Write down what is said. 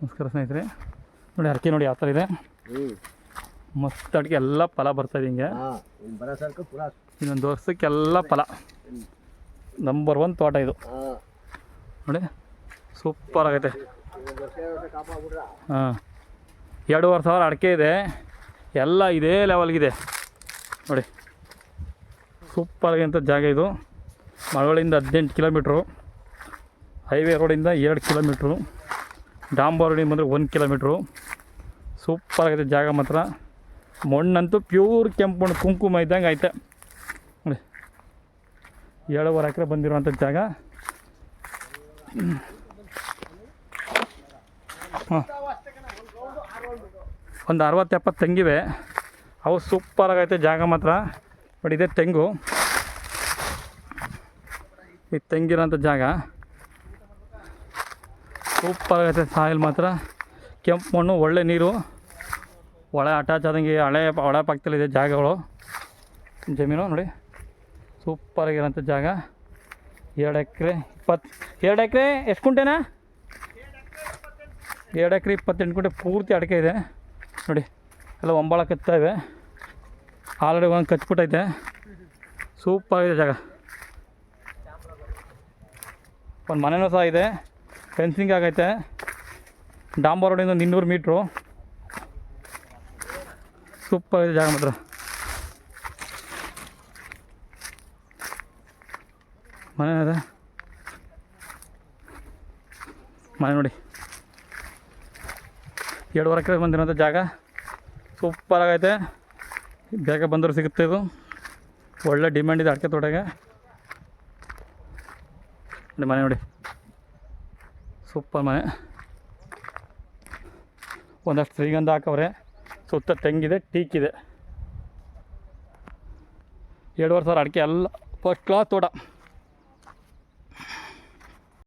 ನಮಸ್ಕಾರ ಸ್ನೇಹಿತರೆ, ನೋಡಿ ಅಡಿಕೆ ನೋಡಿ ಯಾವ ಥರ ಇದೆ. ಮಸ್ತ್ ಅಡಿಕೆ ಎಲ್ಲ ಫಲ ಬರ್ತಾಯಿದೆ ಹಿಂಗೆ. ಇನ್ನೊಂದು ವರ್ಷಕ್ಕೆಲ್ಲ ಫಲ. ನಂಬರ್ 1 ತೋಟ ಇದು ನೋಡಿ, ಸೂಪರ್ ಆಗೈತೆ. ಹಾಂ, 2,500 ಅಡಿಕೆ ಇದೆ, ಎಲ್ಲ ಇದೇ ಲೆವೆಲ್ಗಿದೆ ನೋಡಿ. ಸೂಪರ್ ಆಗಂಥ ಜಾಗ ಇದು. ಮಳವಳ್ಳಿಯಿಂದ 18 ಕಿಲೋಮೀಟ್ರು, ಹೈವೇ ರೋಡಿಂದ 2 ಕಿಲೋಮೀಟ್ರು, ಡಾಂಬರ್ ರೋಡಿಂದ ಬಂದರೆ 1 ಕಿಲೋಮೀಟ್ರು. ಸೂಪರ್ ಆಗೈತೆ ಜಾಗ ಮಾತ್ರ. ಮಣ್ಣಂತೂ ಪ್ಯೂರ್ ಕೆಂಪು ಮಣ್ಣು, ಕುಂಕುಮ ಇದ್ದಂಗೆ ಐತೆ ನೋಡಿ. 7.5 ಎಕರೆ ಬಂದಿರುವಂಥ ಜಾಗ. ಹಾಂ, ಒಂದು 60-70 ತೆಂಗಿವೆ, ಅವು ಸೂಪರ್ ಆಗೈತೆ ಜಾಗ ಮಾತ್ರ ನೋಡಿ. ಇದೇ ತೆಂಗು, ಈ ತೆಂಗಿರೋಂಥ ಜಾಗ ಸೂಪರ್ ಆಗೈತೆ. ಸಾಯಿಲ್ ಮಾತ್ರ ಕೆಂಪು ಮಣ್ಣು, ಒಳ್ಳೆ ನೀರು, ಒಳ ಅಟ್ಯಾಚ್ ಆದಂಗೆ ಒಳ ಪಕ್ಕದಲ್ಲಿದೆ ಜಾಗಗಳು, ಜಮೀನು ನೋಡಿ. ಸೂಪರ್ ಆಗಿರೋಂಥ ಜಾಗ. 2 ಎಕರೆ ಎಷ್ಟು ಕುಂಟೆನಾ? 2 ಎಕರೆ 28 ಕುಂಟೆ ಪೂರ್ತಿ ಅಡಿಕೆ ಇದೆ ನೋಡಿ. ಎಲ್ಲ ಒಂಬಾಳ ಕಚ್ತಾ ಇವೆ, ಆಲ್ರೆಡಿ ಒಂದು ಕಚ್ಬಿಟ್ಟೈತೆ. ಸೂಪರ್ ಆಗಿದೆ ಜಾಗ. ಒಂದು ಮನೆಯೂ ಸಹ ಇದೆ, ಫೆನ್ಸಿಂಗ್ ಆಗೈತೆ. ಡಾಂಬರ್ ರೋಡಿಂದ 200 ಮೀಟ್ರು. ಸೂಪರ್ ಇದೆ ಜಾಗ ಮಾತ್ರ. ಮನೆ ಇದೆ, ಮನೆ ನೋಡಿ. 2.5 ಎಕರೆ ಬಂದಿರೋಂಥ ಜಾಗ. ಸೂಪರ್ ಆಗೈತೆ. ಬೇಗ ಬಂದರೂ ಸಿಗುತ್ತೆ ಇದು. ಒಳ್ಳೆ ಡಿಮ್ಯಾಂಡ್ ಇದೆ ಅಡಿಕೆ ತೋಟಗೆ ನೋಡಿ. ಮನೆ ನೋಡಿ, ಸೂಪರ್ ಮನೆ. ಒಂದಷ್ಟು ಶ್ರೀಗಂಧ ಹಾಕವ್ರೆ, ಸುತ್ತ ತೆಂಗಿದೆ, ಟೀಕಿದೆ. 2,500 ಅಡಿಕೆ ಎಲ್ಲ ಫಸ್ಟ್ ಕ್ಲಾಸ್ ತೋಟ.